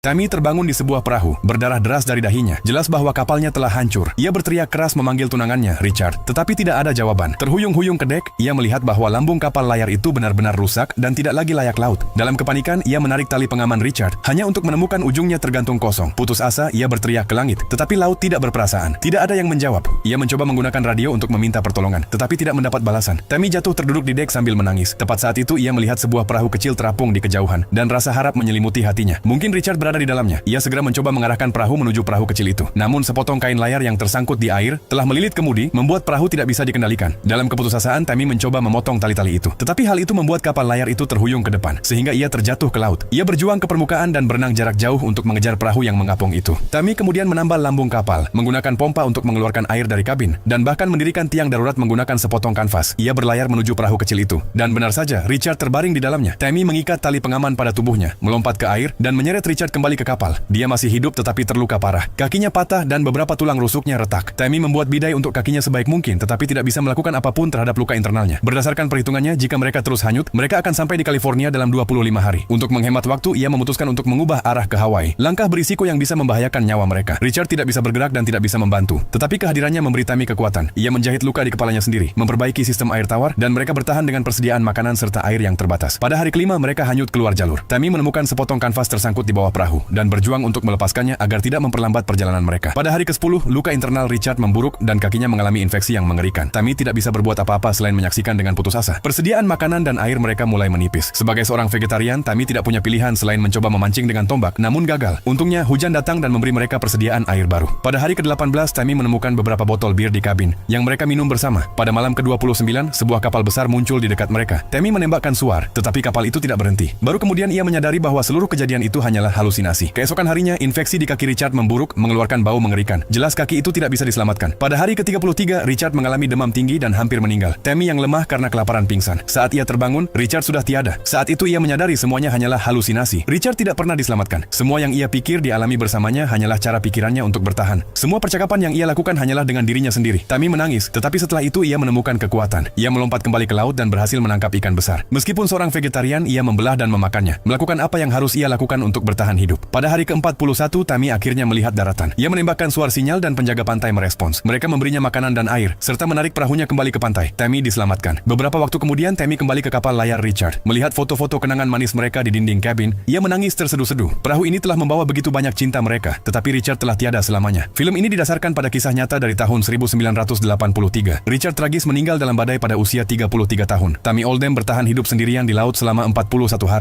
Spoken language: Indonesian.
Tammy terbangun di sebuah perahu, berdarah deras dari dahinya. Jelas bahwa kapalnya telah hancur. Ia berteriak keras memanggil tunangannya, Richard, tetapi tidak ada jawaban. Terhuyung-huyung ke dek, ia melihat bahwa lambung kapal layar itu benar-benar rusak dan tidak lagi layak laut. Dalam kepanikan, ia menarik tali pengaman Richard, hanya untuk menemukan ujungnya tergantung kosong. Putus asa, ia berteriak ke langit, tetapi laut tidak berperasaan. Tidak ada yang menjawab. Ia mencoba menggunakan radio untuk meminta pertolongan, tetapi tidak mendapat balasan. Tammy jatuh terduduk di dek sambil menangis. Tepat saat itu, ia melihat sebuah perahu kecil terapung di kejauhan, dan rasa harap menyelimuti hatinya. Mungkin Richard berada di dalamnya. Ia segera mencoba mengarahkan perahu menuju perahu kecil itu. Namun sepotong kain layar yang tersangkut di air telah melilit kemudi, membuat perahu tidak bisa dikendalikan. Dalam keputusasaan, Tammy mencoba memotong tali-tali itu. Tetapi hal itu membuat kapal layar itu terhuyung ke depan, sehingga ia terjatuh ke laut. Ia berjuang ke permukaan dan berenang jarak jauh untuk mengejar perahu yang mengapung itu. Tammy kemudian menambal lambung kapal, menggunakan pompa untuk mengeluarkan air dari kabin, dan bahkan mendirikan tiang darurat menggunakan sepotong kanvas. Ia berlayar menuju perahu kecil itu. Dan benar saja, Richard terbaring di dalamnya. Tammy mengikat tali pengaman pada tubuhnya, melompat ke air, dan menyeret Richard kembali ke kapal. Dia masih hidup tetapi terluka parah. Kakinya patah dan beberapa tulang rusuknya retak. Tammy membuat bidai untuk kakinya sebaik mungkin, tetapi tidak bisa melakukan apapun terhadap luka internalnya. Berdasarkan perhitungannya, jika mereka terus hanyut, mereka akan sampai di California dalam 25 hari. Untuk menghemat waktu, ia memutuskan untuk mengubah arah ke Hawaii. Langkah berisiko yang bisa membahayakan nyawa mereka. Richard tidak bisa bergerak dan tidak bisa membantu. Tetapi kehadirannya memberi Tammy kekuatan. Ia menjahit luka di kepalanya sendiri, memperbaiki sistem air tawar, dan mereka bertahan dengan persediaan makanan serta air yang terbatas. Pada hari kelima, mereka hanyut keluar jalur. Tammy menemukan sepotong kanvas tersangkut di bawah perahu, dan berjuang untuk melepaskannya agar tidak memperlambat perjalanan mereka. Pada hari ke-10, luka internal Richard memburuk dan kakinya mengalami infeksi yang mengerikan. Tammy tidak bisa berbuat apa-apa selain menyaksikan dengan putus asa. Persediaan makanan dan air mereka mulai menipis. Sebagai seorang vegetarian, Tammy tidak punya pilihan selain mencoba memancing dengan tombak, namun gagal. Untungnya, hujan datang dan memberi mereka persediaan air baru. Pada hari ke-18, Tammy menemukan beberapa botol bir di kabin yang mereka minum bersama. Pada malam ke-29, sebuah kapal besar muncul di dekat mereka. Tammy menembakkan suar, tetapi kapal itu tidak berhenti. Baru kemudian ia menyadari bahwa seluruh kejadian itu hanyalah halusinasi. Keesokan harinya, infeksi di kaki Richard memburuk, mengeluarkan bau mengerikan. Jelas kaki itu tidak bisa diselamatkan. Pada hari ke-33, Richard mengalami demam tinggi dan hampir meninggal. Tammy yang lemah karena kelaparan pingsan. Saat ia terbangun, Richard sudah tiada. Saat itu ia menyadari semuanya hanyalah halusinasi. Richard tidak pernah diselamatkan. Semua yang ia pikir dialami bersamanya hanyalah cara pikirannya untuk bertahan. Semua percakapan yang ia lakukan hanyalah dengan dirinya sendiri. Tammy menangis, tetapi setelah itu ia menemukan kekuatan. Ia melompat kembali ke laut dan berhasil menangkap ikan besar. Meskipun seorang vegetarian, ia membelah dan memakannya. Melakukan apa yang harus ia lakukan untuk bertahan hidup. Pada hari ke-41, Tammy akhirnya melihat daratan. Ia menembakkan suar sinyal dan penjaga pantai merespons. Mereka memberinya makanan dan air, serta menarik perahunya kembali ke pantai. Tammy diselamatkan. Beberapa waktu kemudian, Tammy kembali ke kapal layar Richard. Melihat foto-foto kenangan manis mereka di dinding kabin, ia menangis terseduh-seduh. Perahu ini telah membawa begitu banyak cinta mereka, tetapi Richard telah tiada selamanya. Film ini didasarkan pada kisah nyata dari tahun 1983. Richard tragis meninggal dalam badai pada usia 33 tahun. Tammy Oldham bertahan hidup sendirian di laut selama 41 hari.